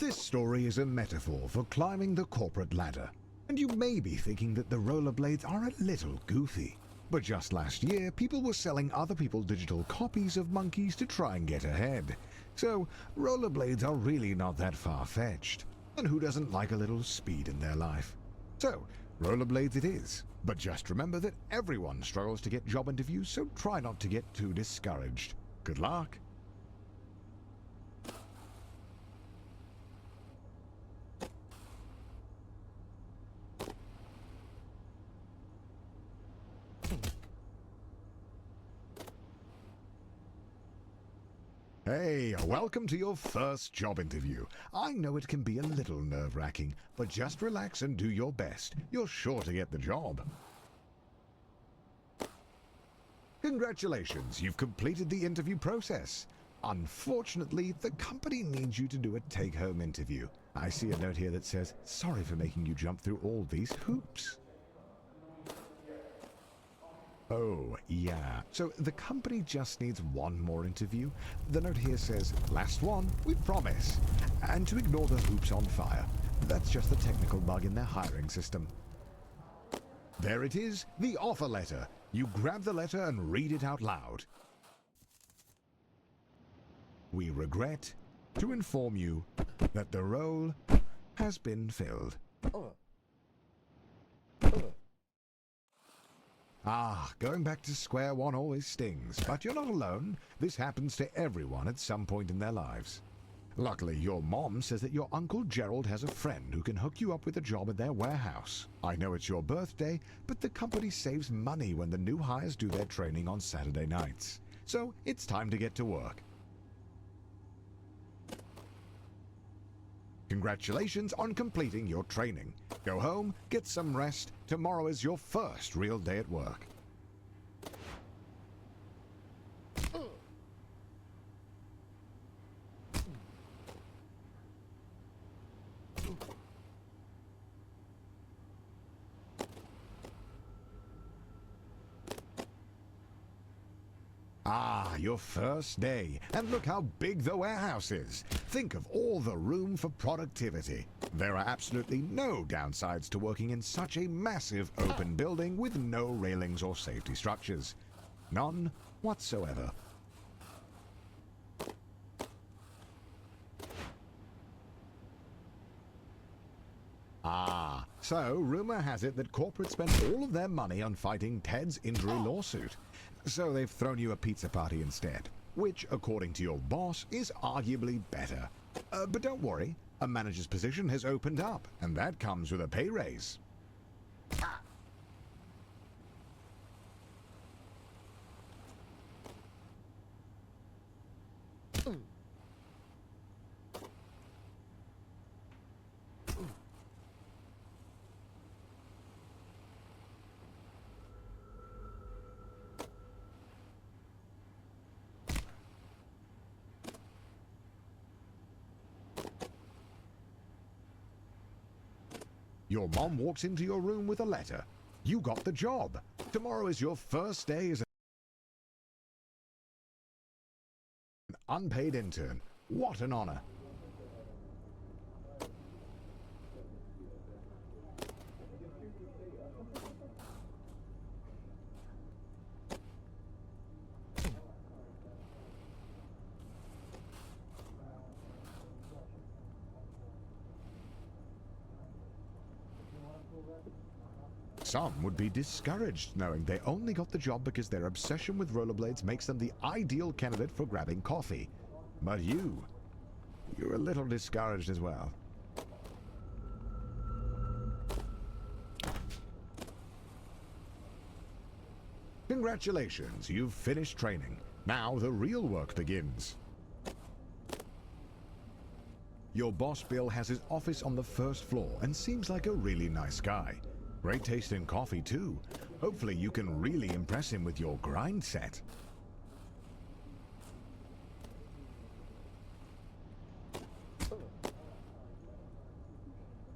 This story is a metaphor for climbing the corporate ladder, and you may be thinking that the rollerblades are a little goofy. But just last year, people were selling other people's digital copies of monkeys to try and get ahead. So, rollerblades are really not that far-fetched. And who doesn't like a little speed in their life? So, rollerblades it is. But just remember that everyone struggles to get job interviews, so try not to get too discouraged. Good luck! Hey, welcome to your first job interview. I know it can be a little nerve-wracking, but just relax and do your best. You're sure to get the job. Congratulations, you've completed the interview process. Unfortunately, the company needs you to do a take-home interview. I see a note here that says, "Sorry for making you jump through all these hoops." Oh, yeah. So the company just needs one more interview. The note here says, "Last one, we promise." And to ignore the hoops on fire. That's just a technical bug in their hiring system. There it is, the offer letter. You grab the letter and read it out loud. We regret to inform you that the role has been filled. Going back to square one always stings, but you're not alone. This happens to everyone at some point in their lives. Luckily, your mom says that your Uncle Gerald has a friend who can hook you up with a job at their warehouse. I know it's your birthday, but the company saves money when the new hires do their training on Saturday nights. So it's time to get to work. Congratulations on completing your training. Go home, get some rest. Tomorrow is your first real day at work. Your first day. And look how big the warehouse is. Think of all the room for productivity. There are absolutely no downsides to working in such a massive open building with no railings or safety structures. None whatsoever. So rumor has it that corporate spent all of their money on fighting Ted's injury lawsuit. So they've thrown you a pizza party instead, which, according to your boss, is arguably better. But don't worry, a manager's position has opened up, and that comes with a pay raise. Your mom walks into your room with a letter. You got the job. Tomorrow is your first day as an unpaid intern. What an honor. Some would be discouraged knowing they only got the job because their obsession with rollerblades makes them the ideal candidate for grabbing coffee. But you're a little discouraged as well. Congratulations, you've finished training. Now the real work begins. Your boss Bill has his office on the first floor and seems like a really nice guy. Great taste in coffee too. Hopefully you can really impress him with your grind set.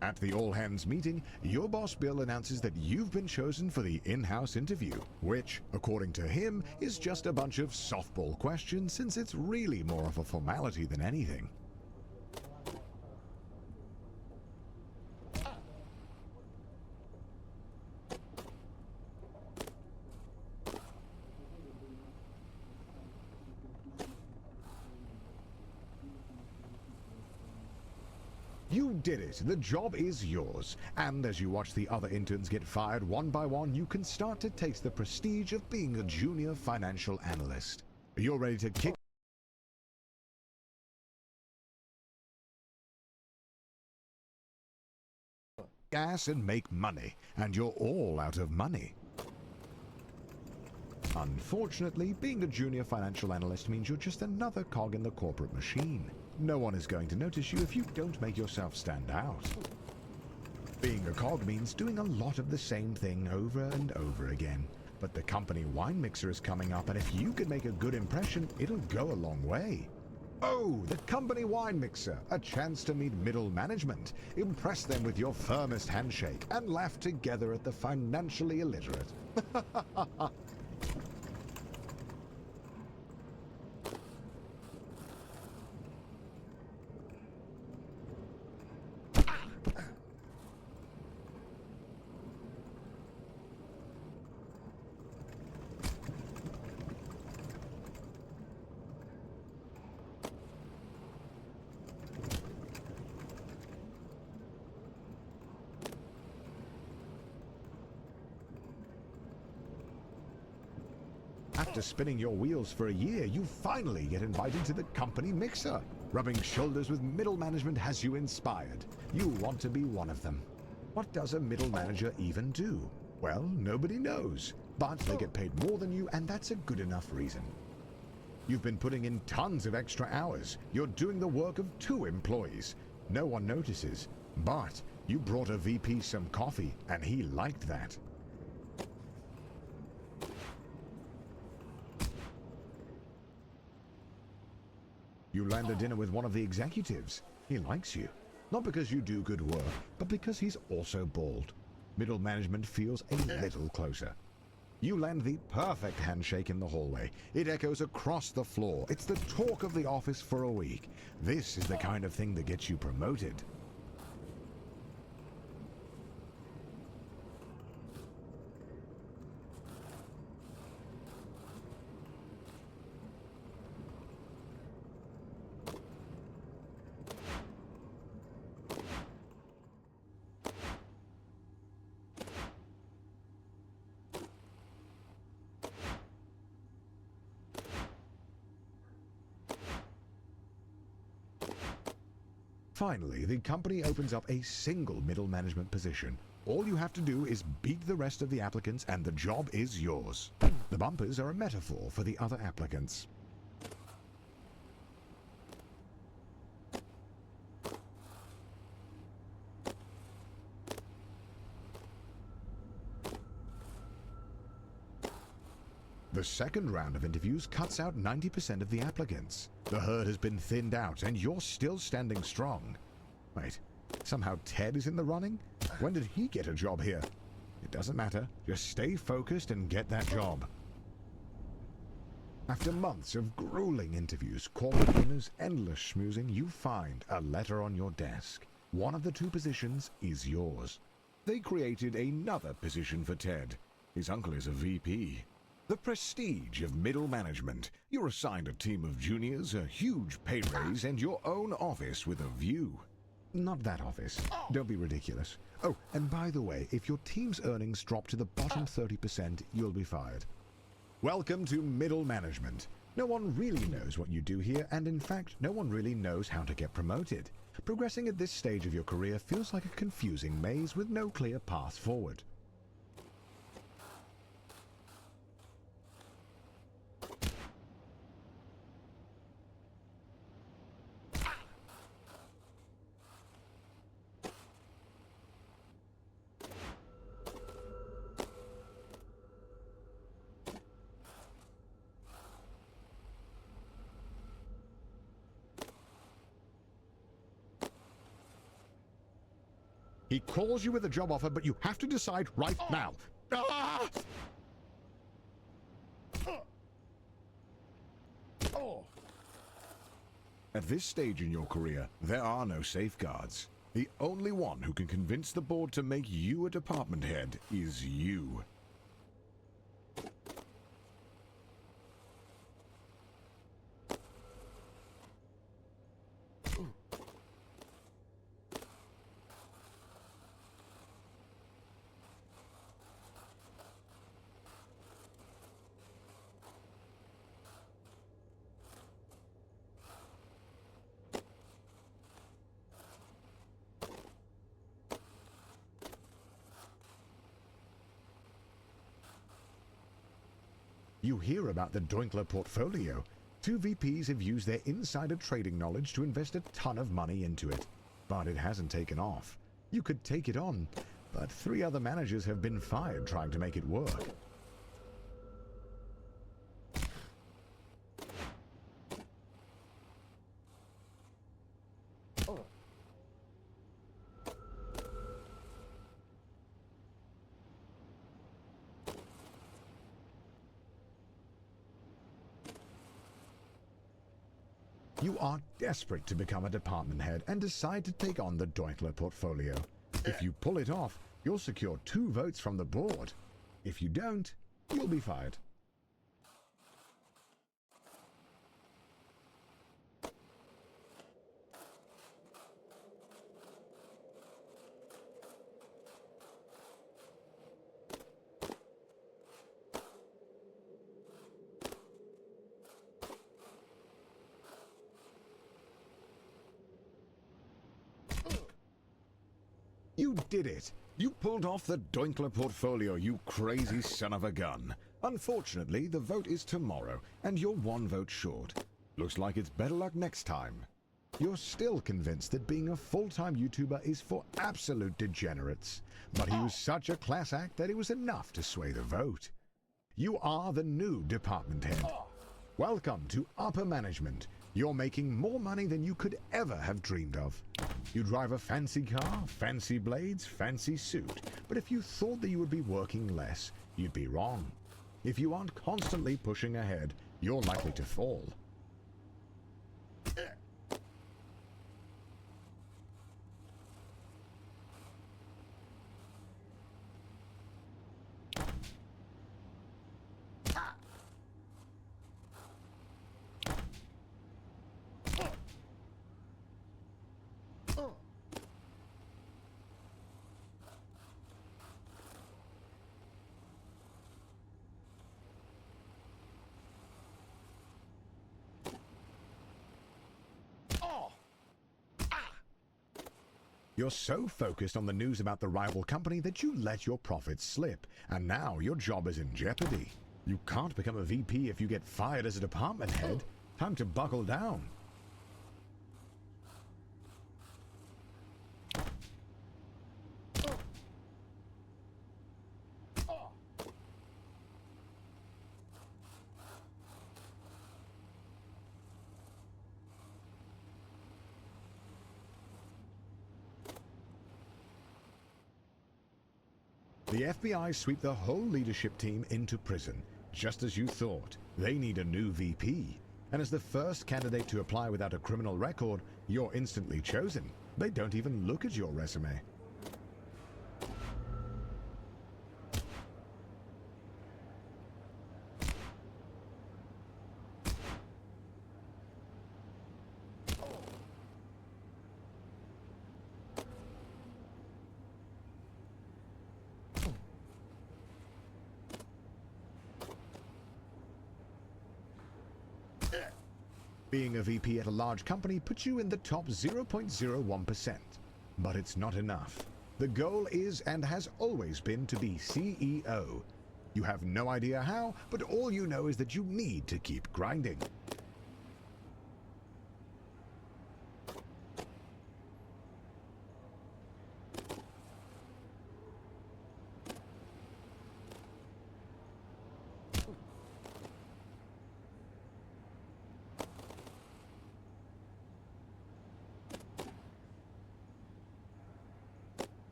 At the all-hands meeting, your boss Bill announces that you've been chosen for the in-house interview, which, according to him, is just a bunch of softball questions since it's really more of a formality than anything. did it. The job is yours. And as you watch the other interns get fired one by one, you can start to taste the prestige of being a junior financial analyst. You're ready to kick gas and make money, and you're all out of money. Unfortunately, being a junior financial analyst means you're just another cog in the corporate machine. No one is going to notice you if you don't make yourself stand out. Being a cog means doing a lot of the same thing over and over again. But the company wine mixer is coming up, and if you can make a good impression, it'll go a long way. Oh, the company wine mixer, a chance to meet middle management, impress them with your firmest handshake, and laugh together at the financially illiterate. After spinning your wheels for a year, you finally get invited to the company mixer. Rubbing shoulders with middle management has you inspired. You want to be one of them. What does a middle manager even do? Well, nobody knows, but they get paid more than you, and that's a good enough reason. You've been putting in tons of extra hours. You're doing the work of 2 employees. No one notices, but you brought a VP some coffee, and he liked that. You land a dinner with one of the executives. He likes you. Not because you do good work, but because he's also bald. Middle management feels a little closer. You land the perfect handshake in the hallway. It echoes across the floor. It's the talk of the office for a week. This is the kind of thing that gets you promoted. Finally, the company opens up a single middle management position. All you have to do is beat the rest of the applicants and the job is yours. The bumpers are a metaphor for the other applicants. The second round of interviews cuts out 90% of the applicants. The herd has been thinned out, and you're still standing strong. Wait, somehow Ted is in the running? When did he get a job here? It doesn't matter. Just stay focused and get that job. After months of grueling interviews, corporate dinners, endless schmoozing, you find a letter on your desk. One of the 2 positions is yours. They created another position for Ted. His uncle is a VP. The prestige of middle management. You're assigned a team of juniors, a huge pay raise, and your own office with a view. Not that office. Don't be ridiculous. Oh, and by the way, if your team's earnings drop to the bottom 30%, you'll be fired. Welcome to middle management. No one really knows what you do here, and in fact, no one really knows how to get promoted. Progressing at this stage of your career feels like a confusing maze with no clear path forward. He calls you with a job offer, but you have to decide right now. Ah! At this stage in your career, there are no safeguards. The only one who can convince the board to make you a department head is you. You hear about the Doinkler portfolio. 2 VPs have used their insider trading knowledge to invest a ton of money into it, but it hasn't taken off. You could take it on, but 3 other managers have been fired trying to make it work. You are desperate to become a department head and decide to take on the Doinkler portfolio. If you pull it off, you'll secure 2 votes from the board. If you don't, you'll be fired. You did it! You pulled off the Doinkler portfolio, you crazy son of a gun. Unfortunately, the vote is tomorrow, and you're 1 vote short. Looks like it's better luck next time. You're still convinced that being a full-time YouTuber is for absolute degenerates, but he was such a class act that it was enough to sway the vote. You are the new department head. Welcome to upper management. You're making more money than you could ever have dreamed of. You drive a fancy car, fancy blades, fancy suit, but if you thought that you would be working less, you'd be wrong. If you aren't constantly pushing ahead, you're likely to fall. You're so focused on the news about the rival company that you let your profits slip, and now your job is in jeopardy. You can't become a VP if you get fired as a department head. Time to buckle down. The FBI sweep the whole leadership team into prison, just as you thought. They need a new VP. And as the first candidate to apply without a criminal record, you're instantly chosen. They don't even look at your resume. Being a VP at a large company puts you in the top 0.01%. But it's not enough. The goal is and has always been to be CEO. You have no idea how, but all you know is that you need to keep grinding.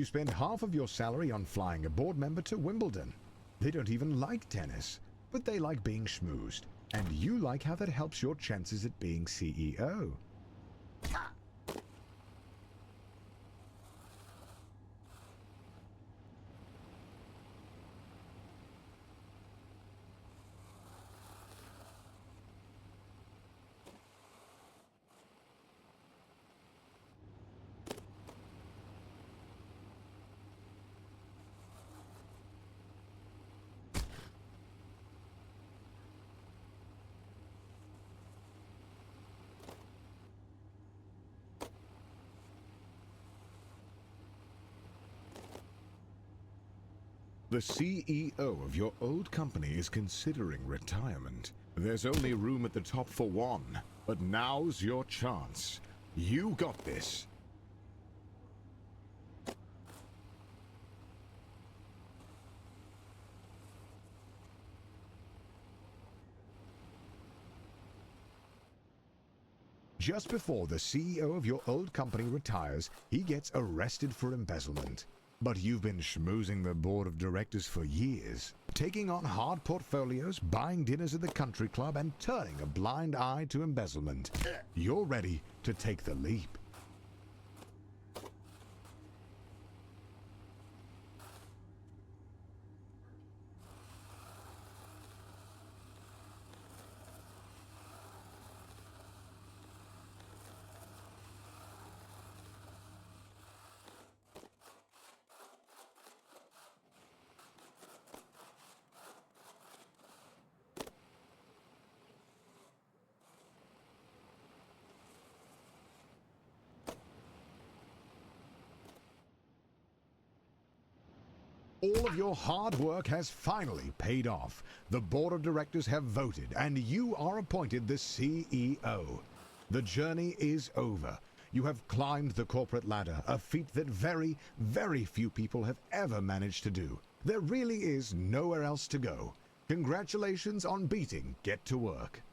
You spend half of your salary on flying a board member to Wimbledon. They don't even like tennis, but they like being schmoozed. And you like how that helps your chances at being CEO. The CEO of your old company is considering retirement. There's only room at the top for one, but now's your chance. You got this. Just before the CEO of your old company retires, he gets arrested for embezzlement. But you've been schmoozing the board of directors for years, taking on hard portfolios, buying dinners at the country club, and turning a blind eye to embezzlement. You're ready to take the leap. All of your hard work has finally paid off. The board of directors have voted, and you are appointed the CEO. The journey is over. You have climbed the corporate ladder, a feat that very, very few people have ever managed to do. There really is nowhere else to go. Congratulations on beating Get to Work.